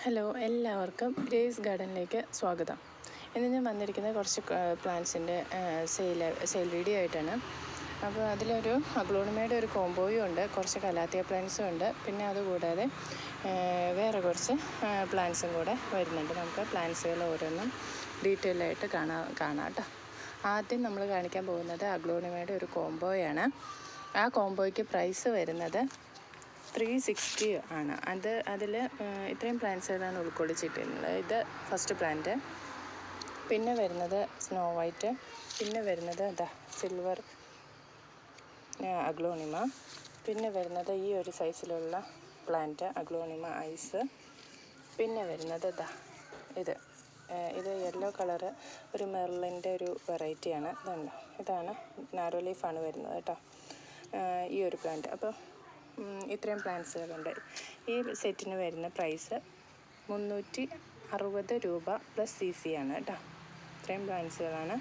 Hello, എല്ലാവർക്കും grace ഗാർഡനിലേക്ക് സ്വാഗതം. ഇന്ന് ഞാൻ വന്നിരിക്കുന്നത് കുറച്ച് പ്ലാന്റ്സിൻ്റെ സെയിൽ വീഡിയോ ആയിട്ടാണ്. അപ്പോൾ അതിലൊരു അഗ്ലോണിമയുടെ ഒരു കോംബോയും ഉണ്ട്, കുറച്ച് കലാത്തിയ പ്ലാന്റ്സും ഉണ്ട്, പിന്നെ അതുകൂടാതെ വേറെ കുറച്ച് പ്ലാന്റ്സും കൂടെ വരുന്നുണ്ട്. നമുക്ക് പ്ലാന്റ്സുകൾ ഓരോന്നും ഡീറ്റെയിൽ ആയിട്ട് കാണാം കേട്ടോ. ആദ്യം നമ്മൾ കാണിക്കാൻ പോകുന്നത് അഗ്ലോണിമയുടെ ഒരു കോംബോയാണ്. ആ കോംബോയ്ക്ക് പ്രൈസ് വരുന്നത് 360 ആണ്. അതിൽ ഇത്രയും പ്ലാന്റ്സുകളാണ് ഉൾക്കൊള്ളിച്ചിട്ടുള്ളത്. ഇത് ഫസ്റ്റ് പ്ലാന്റ്, പിന്നെ വരുന്നത് സ്നോ വൈറ്റ്, പിന്നെ വരുന്നത് സിൽവർ അഗ്ലോണിമ, പിന്നെ വരുന്നത് ഈ ഒരു സൈസിലുള്ള പ്ലാന്റ് അഗ്ലോണിമ ഐസ്, പിന്നെ വരുന്നത് ഇത് യെല്ലോ കളറ് ഒരു മെർലിൻ്റെ ഒരു വെറൈറ്റിയാണ്. ഇതാണ് നാരോ ലീഫാണ് വരുന്നത് കേട്ടോ, ഈ ഒരു പ്ലാന്റ്. അപ്പോൾ ഇത്രയും പ്ലാന്റ്സുകളുണ്ട്. ഈ സെറ്റിന് വരുന്ന പ്രൈസ് 360 രൂപ പ്ലസ് CC ആണ് കേട്ടോ. ഇത്രയും പ്ലാന്റ്സുകളാണ്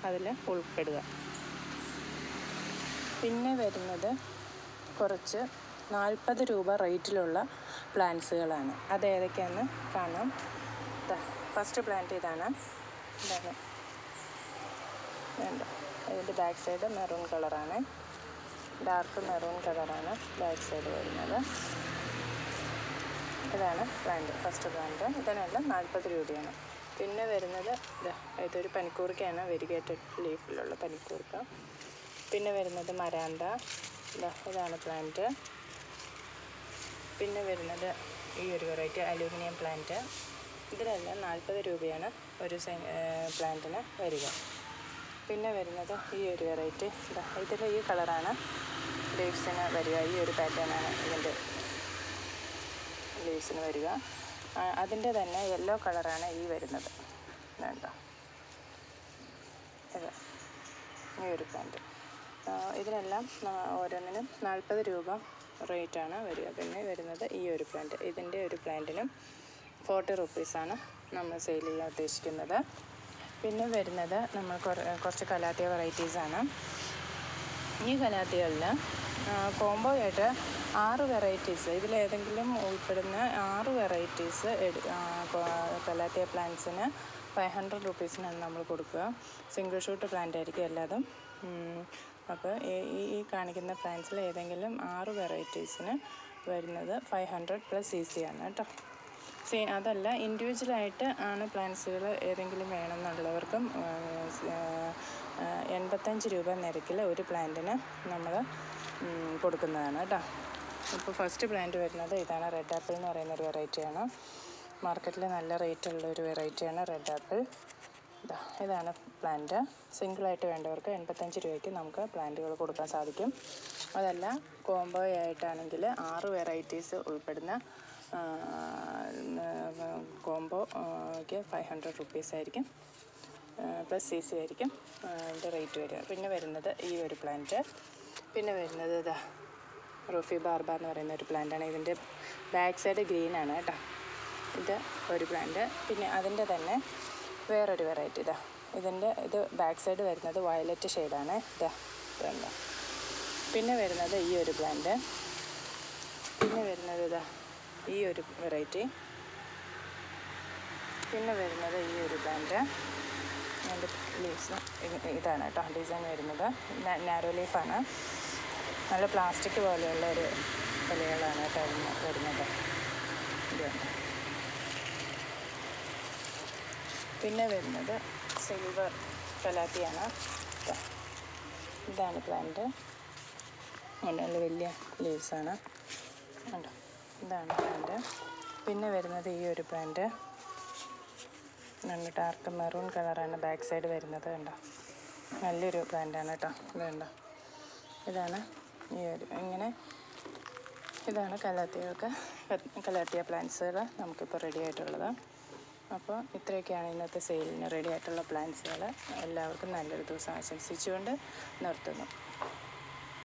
അതിൽ ഉൾപ്പെടുക. പിന്നെ വരുന്നത് കുറച്ച് 40 രൂപ റേറ്റിലുള്ള പ്ലാന്റ്സുകളാണ്. അത് ഏതൊക്കെയാണെന്ന് കാണാം. ഫസ്റ്റ് പ്ലാന്റ് ഇതാണ്. ഇതിൻ്റെ ബാക്ക് സൈഡ് മെറൂൺ കളറാണ്, ഡാർക്ക് മെറൂൺ കളറാണ് ബാക്ക് സൈഡ് വരുന്നത്. ഇതാണ് പ്ലാന്റ്, ഫസ്റ്റ് പ്ലാന്റ്. ഇതിനെല്ലാം 40 രൂപയാണ്. പിന്നെ വരുന്നത് ഇതൊരു പനിക്കൂർക്കയാണ്, വെരിഗേറ്റഡ് ലീഫിലുള്ള പനിക്കൂർക്ക. പിന്നെ വരുന്നത് മരാന്ത, ഇതാണ് പ്ലാന്റ്. പിന്നെ വരുന്നത് ഈ ഒരു വെറൈറ്റി അലൂമിനിയം പ്ലാന്റ്. ഇതിനെല്ലാം 40 രൂപയാണ് ഒരു പ്ലാന്റിന് വരിക. പിന്നെ വരുന്നത് ഈ ഒരു വെറൈറ്റി, ഇതിൽ ഈ കളറാണ് ലീവ്സിന് വരിക. ഈ ഒരു പാറ്റേണാണ് ഇതിൻ്റെ ലീവ്സിന് വരിക. അതിൻ്റെ തന്നെ യെല്ലോ കളറാണ് ഈ വരുന്നത്. ഇത് ഈ ഒരു പ്ലാന്റ്. ഇതിനെല്ലാം ഓരോന്നിനും 40 രൂപ റേറ്റാണ് വരിക. പിന്നെ വരുന്നത് ഈ ഒരു പ്ലാന്റ്. ഇതിൻ്റെ ഒരു പ്ലാന്റിനും 40 റുപ്പീസാണ് നമ്മൾ സെയിൽ ചെയ്യാൻ ഉദ്ദേശിക്കുന്നത്. പിന്നെ വരുന്നത് നമ്മൾ കുറച്ച് കലാത്തിയ വെറൈറ്റീസാണ്. ഈ കലാത്തികളിൽ കോംബോ ആയിട്ട് 6 വെറൈറ്റീസ്, ഇതിലേതെങ്കിലും ഉൾപ്പെടുന്ന 6 വെറൈറ്റീസ് കലാത്തിയ പ്ലാന്റ്സിന് 500 റുപ്പീസിനാണ് നമ്മൾ കൊടുക്കുക. സിംഗിൾ ഷൂട്ട് പ്ലാന്റ് ആയിരിക്കും എല്ലാതും. അപ്പോൾ ഈ കാണിക്കുന്ന പ്ലാന്റ്സിൽ ഏതെങ്കിലും 6 വെറൈറ്റീസിന് വരുന്നത് 500 പ്ലസ് CC ആണ് കേട്ടോ. അതല്ല, ഇൻഡിവിജ്വലായിട്ട് ആണ് പ്ലാന്റ്സുകൾ ഏതെങ്കിലും വേണമെന്നുള്ളവർക്കും 85 രൂപ നിരക്കിൽ ഒരു പ്ലാന്റിന് നമ്മൾ കൊടുക്കുന്നതാണ് കേട്ടോ. ഇപ്പോൾ ഫസ്റ്റ് പ്ലാന്റ് വരുന്നത് ഇതാണ്. റെഡ് ആപ്പിൾ എന്ന് പറയുന്ന ഒരു വെറൈറ്റിയാണ്. മാർക്കറ്റിൽ നല്ല റേറ്റുള്ള ഒരു വെറൈറ്റിയാണ് റെഡ് ആപ്പിൾ. ഇതാണ് പ്ലാന്റ്. സിംഗിളായിട്ട് വേണ്ടവർക്ക് 85 രൂപയ്ക്ക് നമുക്ക് പ്ലാന്റുകൾ കൊടുക്കാൻ സാധിക്കും. അതല്ല, കോംബോ ആയിട്ടാണെങ്കിൽ 6 വെറൈറ്റീസ് ഉൾപ്പെടുന്ന കോംബോയ്ക്ക് 500 റുപ്പീസ് ആയിരിക്കും, പ്ലസ് CC ആയിരിക്കും അതിൻ്റെ റേറ്റ് വരിക. പിന്നെ വരുന്നത് ഈ ഒരു പ്ലാന്റ്. പിന്നെ വരുന്നത് റൂഫി ബാർബ എന്ന് പറയുന്ന ഒരു പ്ലാന്റാണ്. ഇതിൻ്റെ ബാക്ക് സൈഡ് ഗ്രീനാണ് കേട്ടോ. ഇത് ഒരു പ്ലാന്റ്. പിന്നെ അതിൻ്റെ തന്നെ വേറൊരു വെറൈറ്റി ഇത് ബാക്ക് സൈഡ് വരുന്നത് വയലറ്റ് ഷെയ്ഡാണ്. ഇതുണ്ട്. പിന്നെ വരുന്നത് ഈ ഒരു പ്ലാന്റ്. പിന്നെ വരുന്നത് ഈ ഒരു വെറൈറ്റി. പിന്നെ വരുന്നത് ഈ ഒരു പ്ലാന്റ്. അതിൻ്റെ ലീവ്സ് ഇതാണ് കേട്ടോ ഡിസൈൻ വരുന്നത്. നാരോ ലീഫാണ്. നല്ല പ്ലാസ്റ്റിക് പോലെയുള്ള ഒരു ഇലകളാണ് കേട്ടോ വരുന്നത്. ഇതുണ്ട്. പിന്നെ വരുന്നത് സിൽവർ കലാത്തിയാണ്. ഇതാണ് പ്ലാന്റ്. നല്ല വലിയ ലീവ്സാണ് ഉണ്ടോ. ഇതാണ് പ്ലാന്റ്. പിന്നെ വരുന്നത് ഈ ഒരു പ്ലാന്റ്. നല്ല ഡാർക്ക് മെറൂൺ കളറാണ് ബാക്ക് സൈഡ് വരുന്നത്. കണ്ടോ, നല്ലൊരു പ്ലാന്റാണ് കേട്ടോ. ഇതുണ്ടോ, ഇതാണ് ഇതാണ് കലാത്തിയ പ്ലാന്റ്സുകൾ നമുക്കിപ്പോൾ റെഡി ആയിട്ടുള്ളത്. അപ്പോൾ ഇത്രയൊക്കെയാണ് ഇന്നത്തെ സെയിലിന് റെഡി ആയിട്ടുള്ള പ്ലാന്റ്സുകൾ. എല്ലാവർക്കും നല്ലൊരു ദിവസം ആശംസിച്ചുകൊണ്ട് നിർത്തുന്നു.